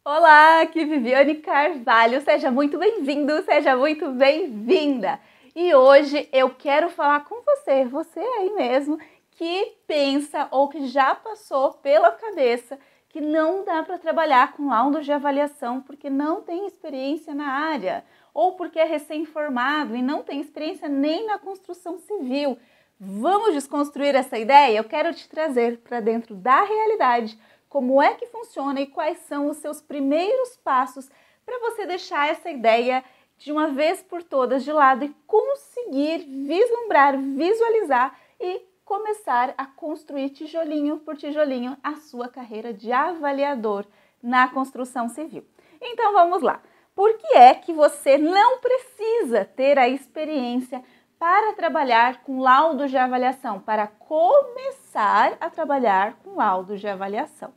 Olá, aqui Viviane Carvalho, seja muito bem-vindo, seja muito bem-vinda! E hoje eu quero falar com você aí mesmo, que pensa ou que já passou pela cabeça que não dá para trabalhar com laudos de avaliação porque não tem experiência na área, ou porque é recém-formado e não tem experiência nem na construção civil. Vamos desconstruir essa ideia? Eu quero te trazer para dentro da realidade como é que funciona e quais são os seus primeiros passos para você deixar essa ideia de uma vez por todas de lado e conseguir vislumbrar, visualizar e começar a construir tijolinho por tijolinho a sua carreira de avaliador na construção civil. Então vamos lá. Por que é que você não precisa ter a experiência para trabalhar com laudos de avaliação, para começar a trabalhar com laudos de avaliação?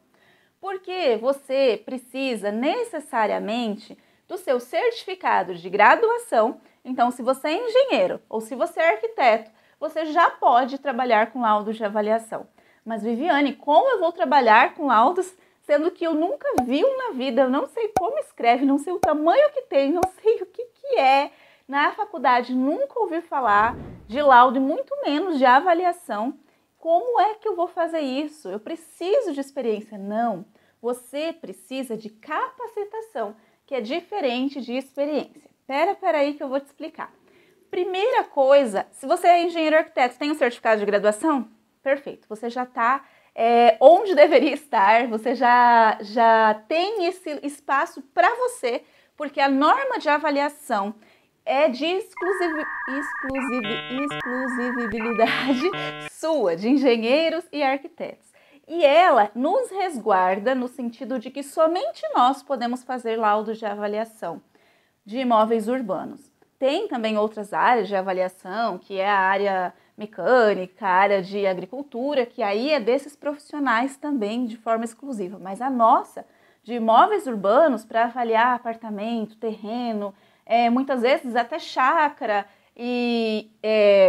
Porque você precisa necessariamente do seu certificado de graduação. Então, se você é engenheiro ou se você é arquiteto, você já pode trabalhar com laudos de avaliação. Mas, Viviane, como eu vou trabalhar com laudos, sendo que eu nunca vi um na vida, eu não sei como escreve, não sei o tamanho que tem, não sei o que é. Na faculdade nunca ouvi falar de laudo e muito menos de avaliação. Como é que eu vou fazer isso? Eu preciso de experiência? Não, você precisa de capacitação, que é diferente de experiência. Espera aí que eu vou te explicar. Primeira coisa, se você é engenheiro arquiteto, tem um certificado de graduação? Perfeito, você já está onde deveria estar, você já tem esse espaço para você, porque a norma de avaliação é de exclusividade sua, de engenheiros e arquitetos. E ela nos resguarda no sentido de que somente nós podemos fazer laudos de avaliação de imóveis urbanos. Tem também outras áreas de avaliação, que é a área mecânica, a área de agricultura, que aí é desses profissionais também de forma exclusiva. Mas a nossa, de imóveis urbanos, para avaliar apartamento, terreno, muitas vezes até chácara e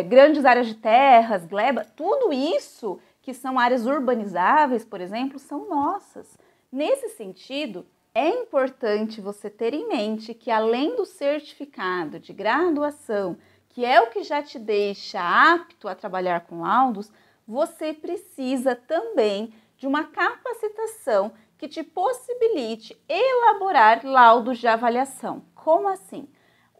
grandes áreas de terras, gleba, tudo isso que são áreas urbanizáveis, por exemplo, são nossas. Nesse sentido, é importante você ter em mente que além do certificado de graduação, que é o que já te deixa apto a trabalhar com laudos, você precisa também de uma capacitação que te possibilite elaborar laudos de avaliação. Como assim?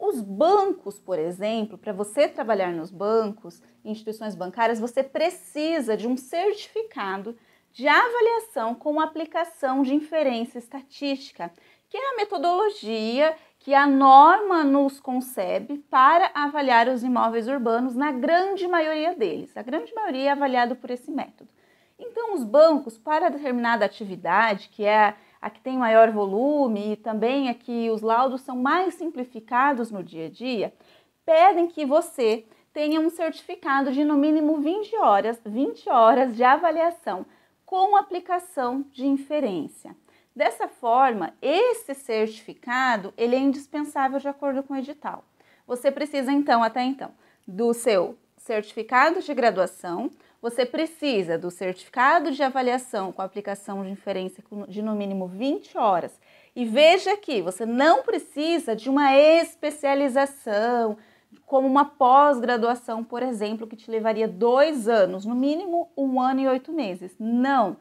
Os bancos, por exemplo, para você trabalhar nos bancos, instituições bancárias, você precisa de um certificado de avaliação com aplicação de inferência estatística, que é a metodologia que a norma nos concebe para avaliar os imóveis urbanos na grande maioria deles. A grande maioria é avaliado por esse método. Então, os bancos, para determinada atividade, que é a que tem maior volume e também a que os laudos são mais simplificados no dia a dia, pedem que você tenha um certificado de no mínimo 20 horas de avaliação com aplicação de inferência. Dessa forma, esse certificado ele é indispensável de acordo com o edital. Você precisa até então, do seu certificado de graduação, você precisa do certificado de avaliação com aplicação de inferência de no mínimo 20 horas. E veja que você não precisa de uma especialização, como uma pós-graduação, por exemplo, que te levaria 2 anos, no mínimo 1 ano e 8 meses. Não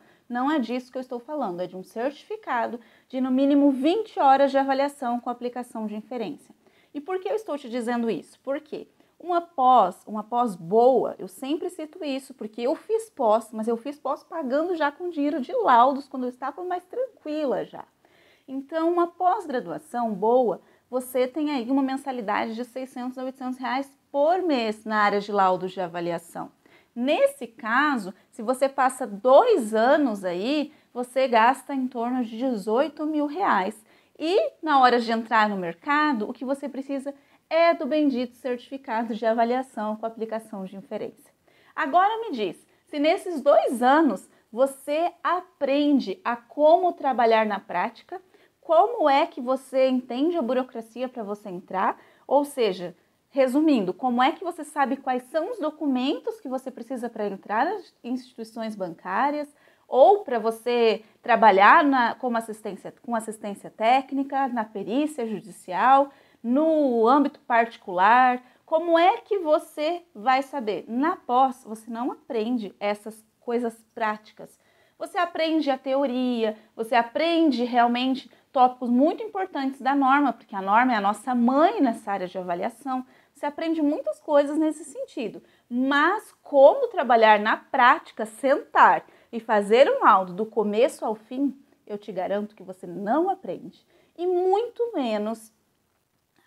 é disso que eu estou falando, é de um certificado de no mínimo 20 horas de avaliação com aplicação de inferência. E por que eu estou te dizendo isso? Por quê? Uma pós boa, eu sempre cito isso, porque eu fiz pós, mas eu fiz pós pagando já com dinheiro de laudos, quando eu estava mais tranquila já. Então, uma pós-graduação boa, você tem aí uma mensalidade de 600 a 800 reais por mês na área de laudos de avaliação. Nesse caso, se você passa 2 anos aí, você gasta em torno de 18 mil reais. E na hora de entrar no mercado, o que você precisa é do bendito certificado de avaliação com aplicação de inferência. Agora me diz, se nesses 2 anos você aprende a como trabalhar na prática, como é que você entende a burocracia para você entrar, ou seja, resumindo, como é que você sabe quais são os documentos que você precisa para entrar nas instituições bancárias, ou para você trabalhar com assistência técnica, na perícia judicial, no âmbito particular. Como é que você vai saber? Na pós, você não aprende essas coisas práticas. Você aprende a teoria, você aprende realmente tópicos muito importantes da norma, porque a norma é a nossa mãe nessa área de avaliação. Você aprende muitas coisas nesse sentido, mas como trabalhar na prática, sentar e fazer um laudo do começo ao fim, eu te garanto que você não aprende. E muito menos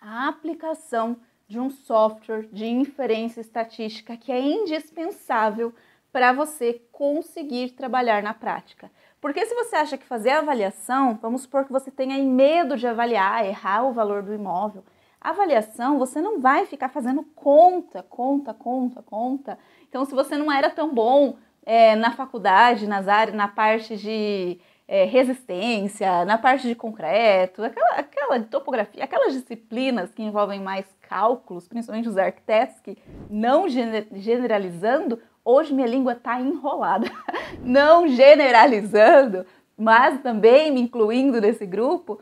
a aplicação de um software de inferência estatística que é indispensável para você conseguir trabalhar na prática. Porque se você acha que fazer a avaliação, vamos supor que você tenha medo de avaliar, errar o valor do imóvel, a avaliação você não vai ficar fazendo conta. Então, se você não era tão bom na faculdade, na parte de resistência, na parte de concreto, aquela topografia, aquelas disciplinas que envolvem mais cálculos, principalmente os arquitetos, que não generalizando, hoje minha língua está enrolada, não generalizando, mas também me incluindo nesse grupo,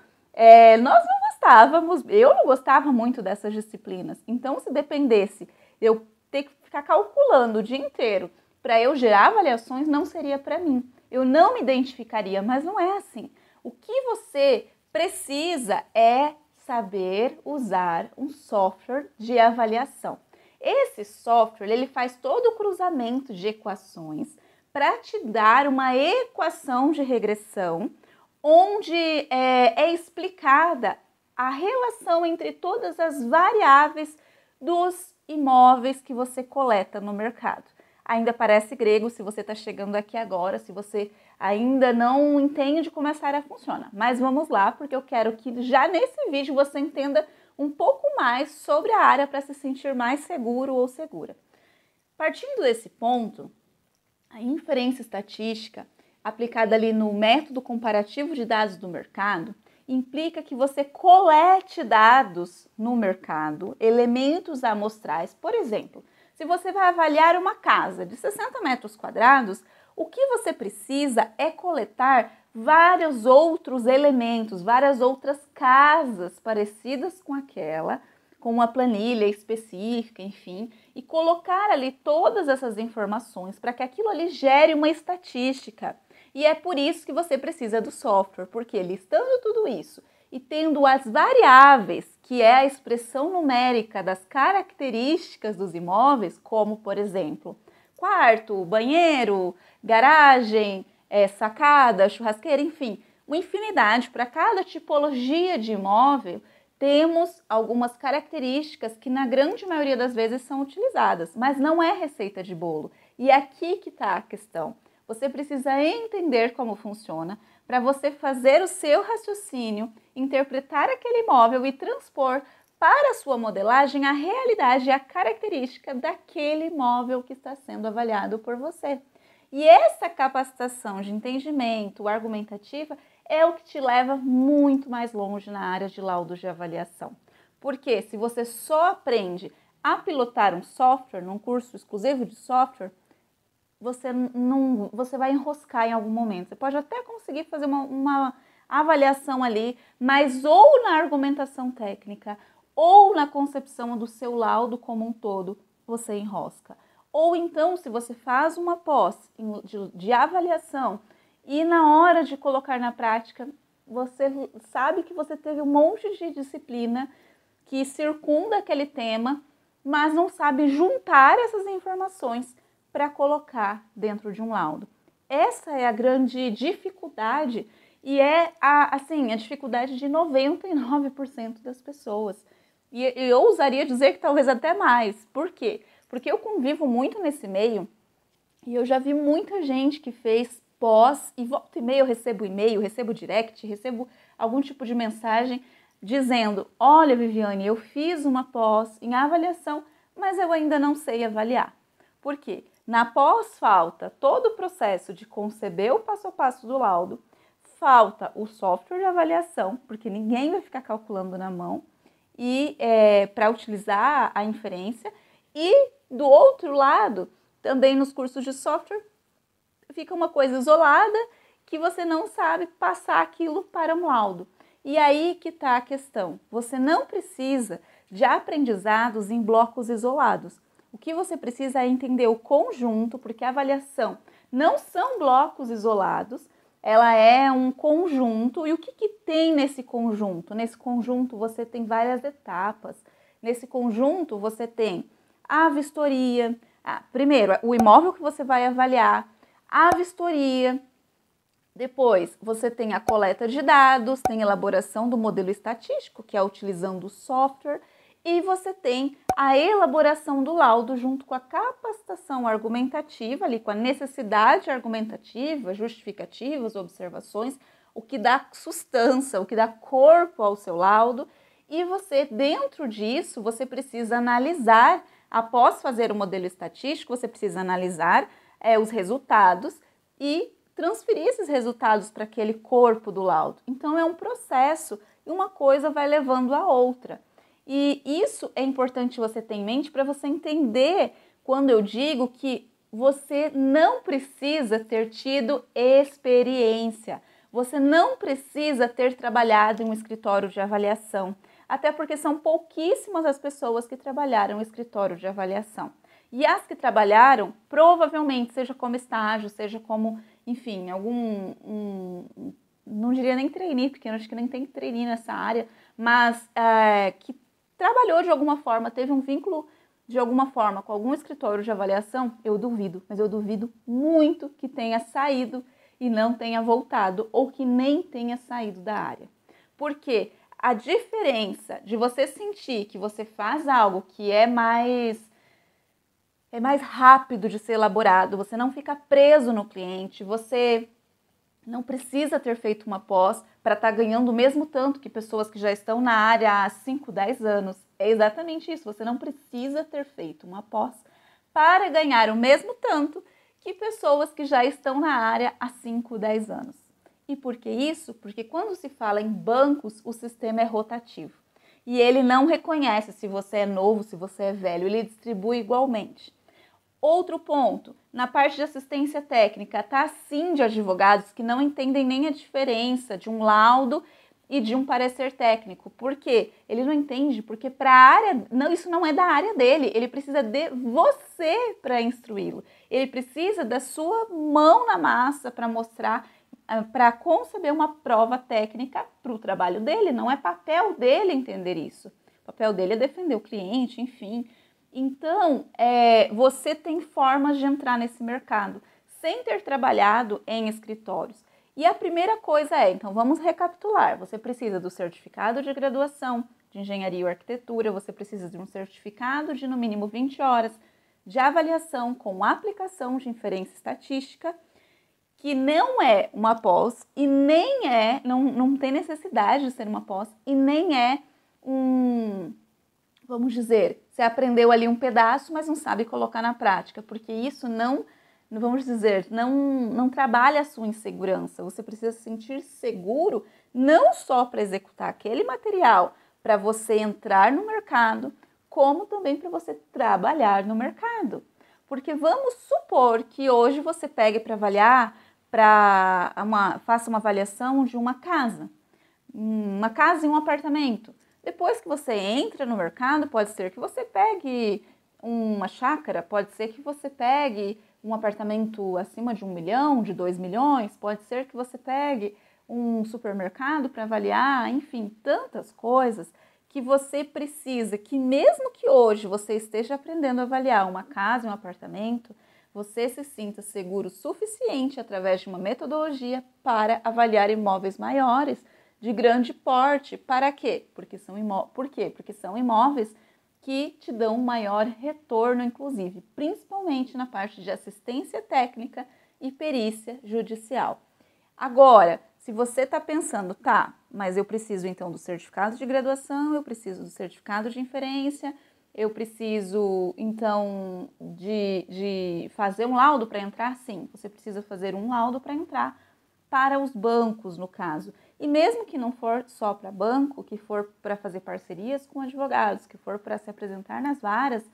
nós não gostávamos, eu não gostava muito dessas disciplinas. Então, se dependesse eu ter que ficar calculando o dia inteiro para eu gerar avaliações, não seria para mim. Eu não me identificaria, mas não é assim. O que você precisa é saber usar um software de avaliação. Esse software, ele faz todo o cruzamento de equações para te dar uma equação de regressão, onde é explicada a relação entre todas as variáveis dos imóveis que você coleta no mercado. Ainda parece grego se você está chegando aqui agora, se você ainda não entende como essa área funciona. Mas vamos lá, porque eu quero que já nesse vídeo você entenda um pouco mais sobre a área para se sentir mais seguro ou segura. Partindo desse ponto, a inferência estatística, aplicada ali no método comparativo de dados do mercado, implica que você colete dados no mercado, elementos amostrais. Por exemplo, se você vai avaliar uma casa de 60 metros quadrados, o que você precisa é coletar vários outros elementos, várias outras casas parecidas com aquela, com uma planilha específica, enfim, e colocar ali todas essas informações para que aquilo ali gere uma estatística. E é por isso que você precisa do software, porque listando tudo isso e tendo as variáveis, que é a expressão numérica das características dos imóveis, como, por exemplo, quarto, banheiro, garagem, sacada, churrasqueira, enfim, uma infinidade. Para cada tipologia de imóvel, temos algumas características que na grande maioria das vezes são utilizadas, mas não é receita de bolo. E é aqui que está a questão. Você precisa entender como funciona para você fazer o seu raciocínio, interpretar aquele imóvel e transpor para a sua modelagem a realidade e a característica daquele imóvel que está sendo avaliado por você. E essa capacitação de entendimento argumentativa é o que te leva muito mais longe na área de laudos de avaliação. Porque se você só aprende a pilotar um software, num curso exclusivo de software, você vai enroscar em algum momento. Você pode até conseguir fazer uma avaliação ali, mas ou na argumentação técnica, ou na concepção do seu laudo como um todo, você enrosca. Ou então, se você faz uma pós de avaliação e na hora de colocar na prática, você sabe que você teve um monte de disciplina que circunda aquele tema, mas não sabe juntar essas informações para colocar dentro de um laudo. Essa é a grande dificuldade e é a dificuldade de 99% das pessoas. E eu ousaria dizer que talvez até mais. Por quê? Porque eu convivo muito nesse meio e eu já vi muita gente que fez pós e volta e meia eu recebo e-mail, recebo direct, recebo algum tipo de mensagem dizendo: olha, Viviane, eu fiz uma pós em avaliação, mas eu ainda não sei avaliar. Por quê? Na pós falta todo o processo de conceber o passo a passo do laudo, falta o software de avaliação, porque ninguém vai ficar calculando na mão, e para utilizar a inferência. E do outro lado, também nos cursos de software, fica uma coisa isolada que você não sabe passar aquilo para um laudo. E aí que está a questão. Você não precisa de aprendizados em blocos isolados. O que você precisa é entender o conjunto, porque a avaliação não são blocos isolados, ela é um conjunto. E o que tem nesse conjunto? Nesse conjunto você tem várias etapas. Nesse conjunto você tem a vistoria, primeiro o imóvel que você vai avaliar, a vistoria, depois você tem a coleta de dados, tem a elaboração do modelo estatístico, que é utilizando o software, e você tem a elaboração do laudo junto com a capacitação argumentativa, ali com a necessidade argumentativa, justificativas, observações, o que dá sustância, o que dá corpo ao seu laudo. E você, dentro disso, você precisa analisar, após fazer o modelo estatístico, você precisa analisar os resultados e transferir esses resultados para aquele corpo do laudo. Então é um processo e uma coisa vai levando a outra. E isso é importante você ter em mente para você entender quando eu digo que você não precisa ter tido experiência, você não precisa ter trabalhado em um escritório de avaliação, até porque são pouquíssimas as pessoas que trabalharam em escritório de avaliação. E as que trabalharam, provavelmente, seja como estágio, seja como, enfim, não diria nem trainee, porque eu acho que nem tem trainee nessa área, mas que trabalhou de alguma forma, teve um vínculo de alguma forma com algum escritório de avaliação, eu duvido, mas eu duvido muito que tenha saído e não tenha voltado, ou que nem tenha saído da área. Porque a diferença de você sentir que você faz algo que é mais rápido de ser elaborado, você não fica preso no cliente, você não precisa ter feito uma pós para estar ganhando o mesmo tanto que pessoas que já estão na área há 5, 10 anos. É exatamente isso, você não precisa ter feito uma pós para ganhar o mesmo tanto que pessoas que já estão na área há 5, 10 anos. E por que isso? Porque quando se fala em bancos, o sistema é rotativo. E ele não reconhece se você é novo, se você é velho, ele distribui igualmente. Outro ponto, na parte de assistência técnica, tá sim de advogados que não entendem nem a diferença de um laudo e de um parecer técnico. Por quê? Ele não entende, porque para a área, não, isso não é da área dele, ele precisa de você para instruí-lo. Ele precisa da sua mão na massa para mostrar, para conceber uma prova técnica para o trabalho dele. Não é papel dele entender isso. O papel dele é defender o cliente, enfim. Então, você tem formas de entrar nesse mercado sem ter trabalhado em escritórios. E a primeira coisa então vamos recapitular. Você precisa do certificado de graduação de engenharia ou arquitetura, você precisa de um certificado de no mínimo 20 horas de avaliação com aplicação de inferência estatística, que não é uma pós e nem não tem necessidade de ser uma pós e nem é vamos dizer, você aprendeu ali um pedaço, mas não sabe colocar na prática, porque isso vamos dizer, não trabalha a sua insegurança. Você precisa se sentir seguro, não só para executar aquele material, para você entrar no mercado, como também para você trabalhar no mercado. Porque vamos supor que hoje você pegue para avaliar, faça uma avaliação de uma casa e um apartamento. Depois que você entra no mercado, pode ser que você pegue uma chácara, pode ser que você pegue um apartamento acima de 1 milhão, de 2 milhões, pode ser que você pegue um supermercado para avaliar, enfim, tantas coisas que você precisa, que mesmo que hoje você esteja aprendendo a avaliar uma casa e um apartamento, você se sinta seguro o suficiente através de uma metodologia para avaliar imóveis maiores, de grande porte. Para quê? Porque são imóveis que te dão um maior retorno, inclusive, principalmente na parte de assistência técnica e perícia judicial. Agora, se você está pensando, tá, mas eu preciso então do certificado de graduação, eu preciso do certificado de inferência, eu preciso então de fazer um laudo para entrar? Sim, você precisa fazer um laudo para entrar para os bancos, no caso. E mesmo que não for só para banco, que for para fazer parcerias com advogados, que for para se apresentar nas varas,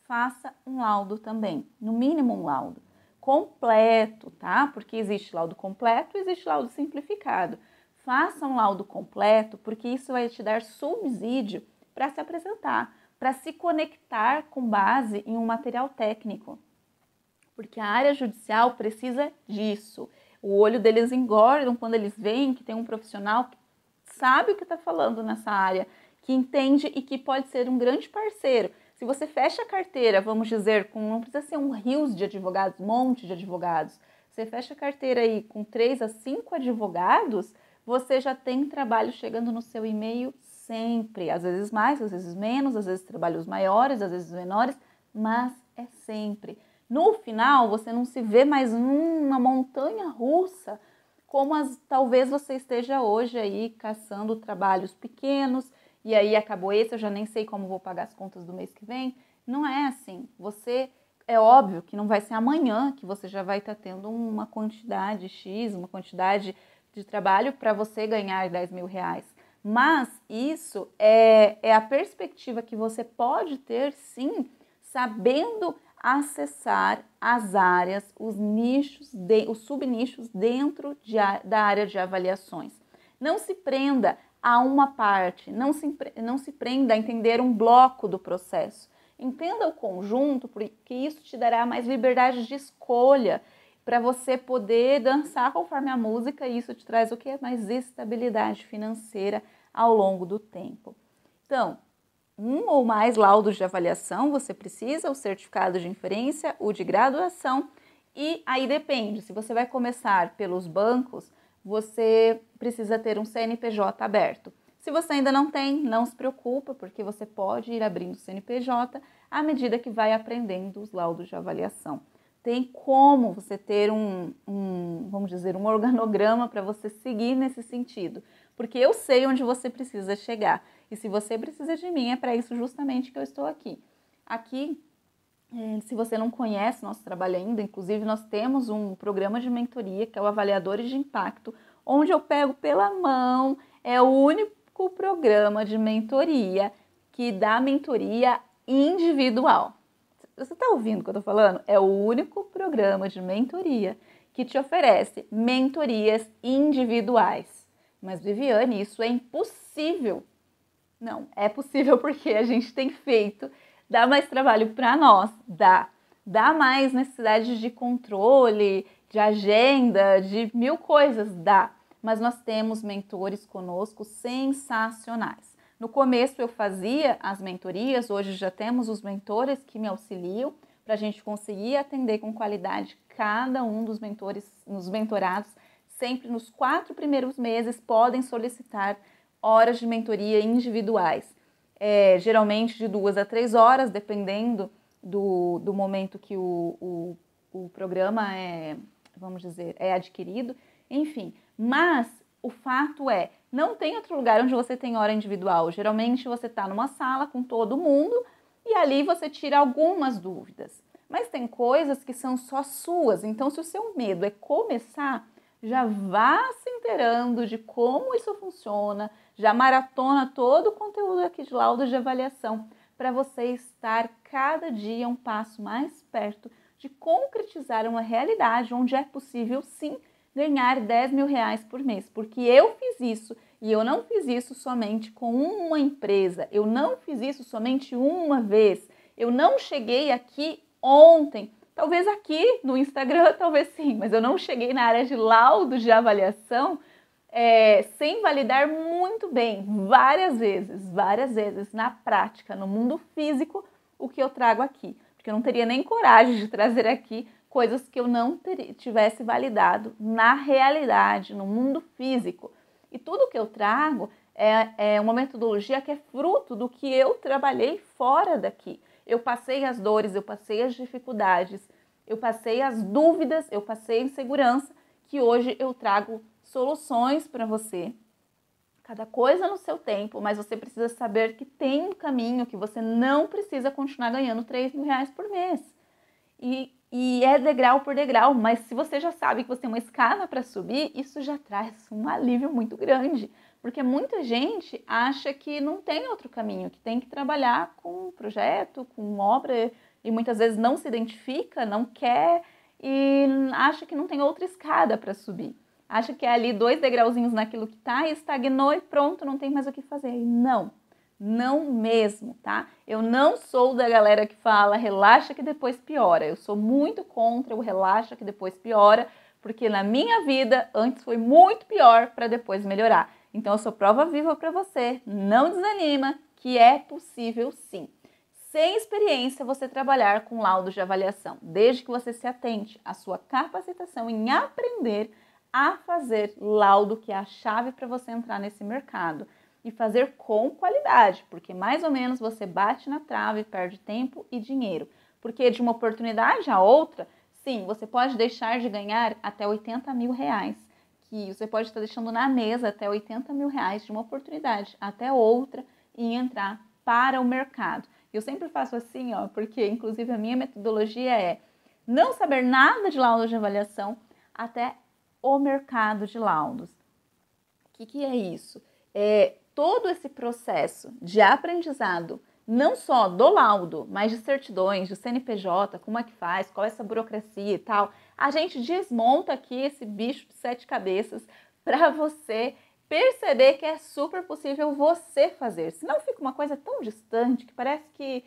faça um laudo também, no mínimo um laudo. completo, tá? Porque existe laudo completo e existe laudo simplificado. Faça um laudo completo, porque isso vai te dar subsídio para se apresentar, para se conectar com base em um material técnico. Porque a área judicial precisa disso. O olho deles engordam quando eles veem que tem um profissional que sabe o que está falando nessa área, que entende e que pode ser um grande parceiro. Se você fecha a carteira, vamos dizer, não precisa ser um rios de advogados, um monte de advogados. Você fecha a carteira aí com 3 a 5 advogados, você já tem trabalho chegando no seu e-mail sempre. Às vezes mais, às vezes menos, às vezes trabalhos maiores, às vezes menores, mas é sempre. No final, você não se vê mais numa montanha russa, como talvez você esteja hoje aí caçando trabalhos pequenos, e aí acabou esse, eu já nem sei como vou pagar as contas do mês que vem. Não é assim. É óbvio que não vai ser amanhã que você já vai estar tendo uma quantidade X, uma quantidade de trabalho para você ganhar 10 mil reais. Mas isso é a perspectiva que você pode ter, sim, sabendo acessar as áreas, os nichos, os subnichos dentro da área de avaliações. Não se prenda a uma parte, não se prenda a entender um bloco do processo. Entenda o conjunto, porque isso te dará mais liberdade de escolha para você poder dançar conforme a música, e isso te traz o que? Mais estabilidade financeira ao longo do tempo. Então, um ou mais laudos de avaliação você precisa, o certificado de inferência, o de graduação, e aí depende, se você vai começar pelos bancos, você precisa ter um CNPJ aberto. Se você ainda não tem, não se preocupa, porque você pode ir abrindo o CNPJ à medida que vai aprendendo os laudos de avaliação. Tem como você ter vamos dizer, um organograma para você seguir nesse sentido, porque eu sei onde você precisa chegar. E se você precisa de mim, é para isso justamente que eu estou aqui. Aqui, se você não conhece nosso trabalho ainda, inclusive nós temos um programa de mentoria, que é o Avaliadores de Impacto, onde eu pego pela mão, é o único programa de mentoria que dá mentoria individual. Você está ouvindo o que eu estou falando? É o único programa de mentoria que te oferece mentorias individuais. Mas, Viviane, isso é impossível. Não, é possível porque a gente tem feito, dá mais trabalho para nós, dá mais necessidade de controle, de agenda, de mil coisas, dá. Mas nós temos mentores conosco sensacionais. No começo eu fazia as mentorias, hoje já temos os mentores que me auxiliam para a gente conseguir atender com qualidade cada um dos mentores, nos mentorados. Sempre nos 4 primeiros meses podem solicitar horas de mentoria individuais, geralmente de 2 a 3 horas, dependendo do momento que o programa vamos dizer, é adquirido, enfim. Mas o fato não tem outro lugar onde você tem hora individual. Geralmente você está numa sala com todo mundo e ali você tira algumas dúvidas. Mas tem coisas que são só suas, então se o seu medo é começar, já vá se inteirando de como isso funciona, já maratona todo o conteúdo aqui de laudos de avaliação, para você estar cada dia um passo mais perto de concretizar uma realidade onde é possível sim ganhar 10 mil reais por mês, porque eu fiz isso e eu não fiz isso somente com uma empresa, eu não fiz isso somente uma vez, eu não cheguei aqui ontem, talvez aqui no Instagram, talvez sim, mas eu não cheguei na área de laudos de avaliação sem validar muito bem, várias vezes, na prática, no mundo físico, o que eu trago aqui, porque eu não teria nem coragem de trazer aqui coisas que eu não tivesse validado na realidade, no mundo físico. E tudo que eu trago é uma metodologia que é fruto do que eu trabalhei fora daqui. Eu passei as dores, eu passei as dificuldades, eu passei as dúvidas, eu passei a insegurança, que hoje eu trago soluções para você. Cada coisa no seu tempo, mas você precisa saber que tem um caminho, que você não precisa continuar ganhando 3 mil reais por mês. E é degrau por degrau, mas se você já sabe que você tem uma escada para subir, isso já traz um alívio muito grande, porque muita gente acha que não tem outro caminho, que tem que trabalhar com projeto, com obra, e muitas vezes não se identifica, não quer, e acha que não tem outra escada para subir. Acha que é ali 2 degrauzinhos naquilo que está e estagnou e pronto, não tem mais o que fazer. Não, não mesmo, tá? Eu não sou da galera que fala relaxa que depois piora. Eu sou muito contra o relaxa que depois piora, porque na minha vida antes foi muito pior para depois melhorar. Então eu sou prova viva para você. Não desanima, que é possível sim. Sem experiência, você trabalhar com laudos de avaliação, desde que você se atente à sua capacitação em aprender a fazer laudo, que é a chave para você entrar nesse mercado, e fazer com qualidade, porque mais ou menos você bate na trave, perde tempo e dinheiro. Porque de uma oportunidade a outra, sim, você pode deixar de ganhar até 80 mil reais, que você pode estar deixando na mesa até 80 mil reais de uma oportunidade até outra e entrar para o mercado. Eu sempre faço assim, ó, porque inclusive a minha metodologia é não saber nada de laudos de avaliação até o mercado de laudos. O que é isso? É todo esse processo de aprendizado, não só do laudo, mas de certidões, de CNPJ, como é que faz, qual é essa burocracia e tal. A gente desmonta aqui esse bicho de 7 cabeças para você perceber que é super possível você fazer. Senão fica uma coisa tão distante que parece que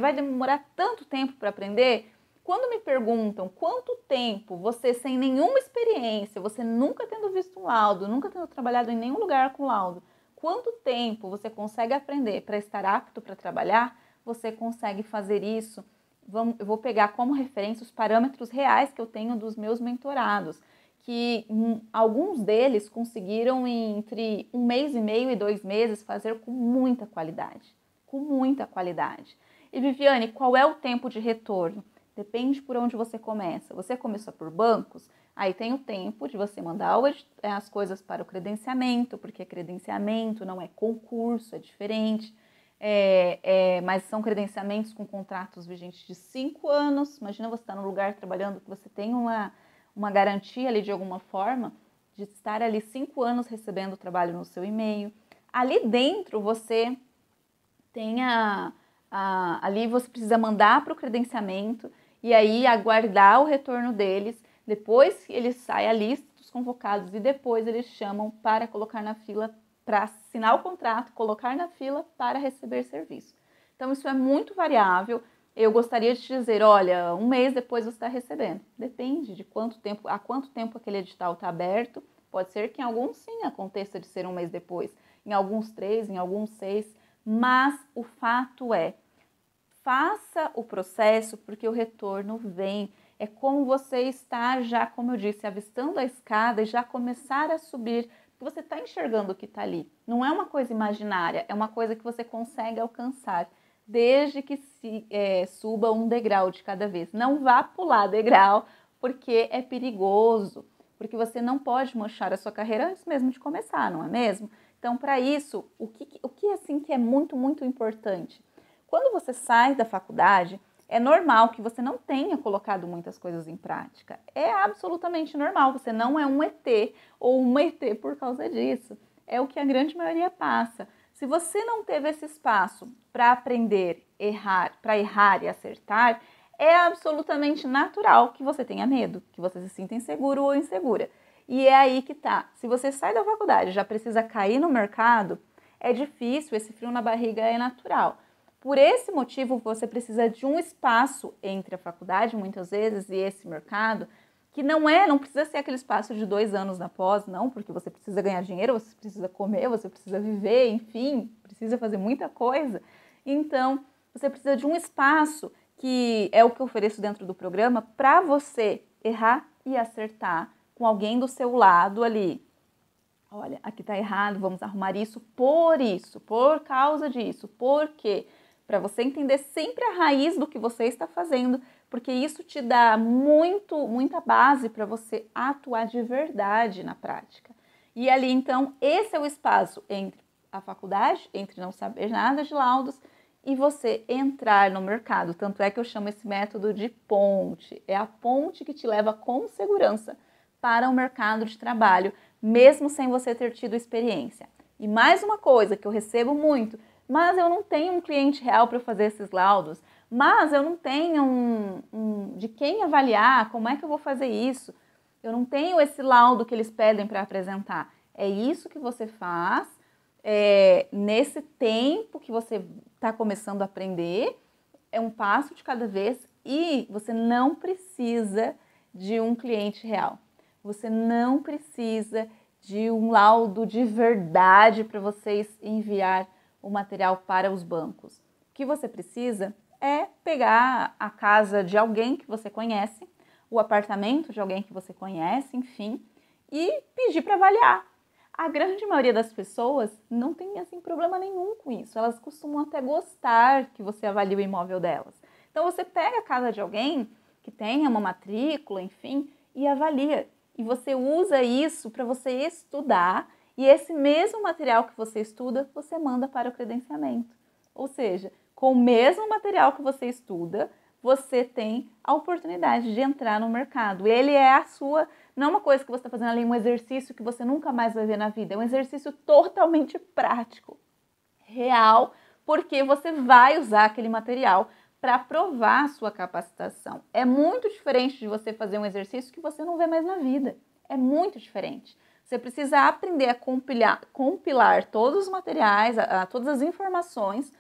vai demorar tanto tempo para aprender. Quando me perguntam quanto tempo você, sem nenhuma experiência, você nunca tendo visto um laudo, nunca tendo trabalhado em nenhum lugar com laudo, quanto tempo você consegue aprender para estar apto para trabalhar, você consegue fazer isso. Eu vou pegar como referência os parâmetros reais que eu tenho dos meus mentorados, que alguns deles conseguiram entre 1 mês e meio e 2 meses fazer com muita qualidade, com muita qualidade. E Viviane, qual é o tempo de retorno? Depende por onde você começa. Você começou por bancos, aí tem o tempo de você mandar as coisas para o credenciamento, porque credenciamento não é concurso, é diferente. Mas são credenciamentos com contratos vigentes de 5 anos. Imagina você estar num lugar trabalhando que você tem uma garantia ali de alguma forma, de estar ali 5 anos recebendo o trabalho no seu e-mail. Ali dentro você tem ali você precisa mandar para o credenciamento e aí aguardar o retorno deles. Depois eles saem a lista dos convocados e depois eles chamam para colocar na fila, para assinar o contrato, colocar na fila para receber serviço. Então isso é muito variável. Eu gostaria de dizer, olha, 1 mês depois você está recebendo. Depende de há quanto tempo aquele edital está aberto. Pode ser que em alguns sim aconteça de ser 1 mês depois, em alguns 3, em alguns 6, mas o fato é, faça o processo porque o retorno vem. É como você estar já, como eu disse, avistando a escada e já começar a subir, porque você está enxergando o que está ali. Não é uma coisa imaginária, é uma coisa que você consegue alcançar, desde que suba 1 degrau de cada vez. Não vá pular degrau, porque é perigoso, porque você não pode manchar a sua carreira antes mesmo de começar, não é mesmo? Então, para isso, o que assim que é muito, muito importante? Quando você sai da faculdade, é normal que você não tenha colocado muitas coisas em prática. É absolutamente normal, você não é um ET ou uma ET por causa disso. É o que a grande maioria passa. Se você não teve esse espaço para aprender, para errar e acertar, é absolutamente natural que você tenha medo, que você se sinta inseguro ou insegura. E é aí que tá. Se você sai da faculdade e já precisa cair no mercado, é difícil, esse frio na barriga é natural. Por esse motivo, você precisa de um espaço entre a faculdade, muitas vezes, e esse mercado, que não precisa ser aquele espaço de 2 anos na pós, não, porque você precisa ganhar dinheiro, você precisa comer, você precisa viver, enfim, precisa fazer muita coisa. Então, você precisa de um espaço, que é o que eu ofereço dentro do programa, para você errar e acertar com alguém do seu lado ali. Olha, aqui está errado, vamos arrumar isso, por causa disso, por quê? Para você entender sempre a raiz do que você está fazendo, porque isso te dá muita base para você atuar de verdade na prática. E ali, então, esse é o espaço entre a faculdade, entre não saber nada de laudos, e você entrar no mercado. Tanto é que eu chamo esse método de ponte. É a ponte que te leva com segurança para o mercado de trabalho, mesmo sem você ter tido experiência. E mais uma coisa que eu recebo muito, mas eu não tenho um cliente real para fazer esses laudos, mas eu não tenho de quem avaliar, como é que eu vou fazer isso? Eu não tenho esse laudo que eles pedem para apresentar. É isso que você faz nesse tempo que você está começando a aprender, é um passo de cada vez e você não precisa de um cliente real. Você não precisa de um laudo de verdade para vocês enviar o material para os bancos. O que você precisa é pegar a casa de alguém que você conhece, o apartamento de alguém que você conhece, enfim, e pedir para avaliar. A grande maioria das pessoas não tem assim problema nenhum com isso. Elas costumam até gostar que você avalie o imóvel delas. Então você pega a casa de alguém que tenha uma matrícula, enfim, e avalia. E você usa isso para você estudar e esse mesmo material que você estuda, você manda para o credenciamento. Ou seja, com o mesmo material que você estuda, você tem a oportunidade de entrar no mercado. Ele é a sua, não é uma coisa que você está fazendo ali, um exercício que você nunca mais vai ver na vida. É um exercício totalmente prático, real, porque você vai usar aquele material para provar a sua capacitação. É muito diferente de você fazer um exercício que você não vê mais na vida. É muito diferente. Você precisa aprender a compilar todos os materiais, todas as informações,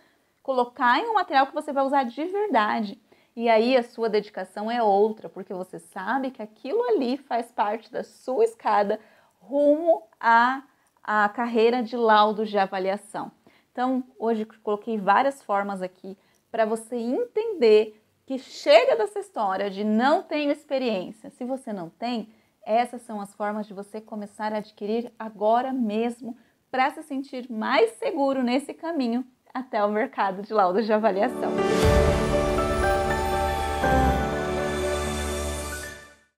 colocar em um material que você vai usar de verdade. E aí a sua dedicação é outra, porque você sabe que aquilo ali faz parte da sua escada rumo à carreira de laudos de avaliação. Então, hoje coloquei várias formas aqui para você entender que chega dessa história de não tenho experiência. Se você não tem, essas são as formas de você começar a adquirir agora mesmo para se sentir mais seguro nesse caminho até o mercado de laudos de avaliação.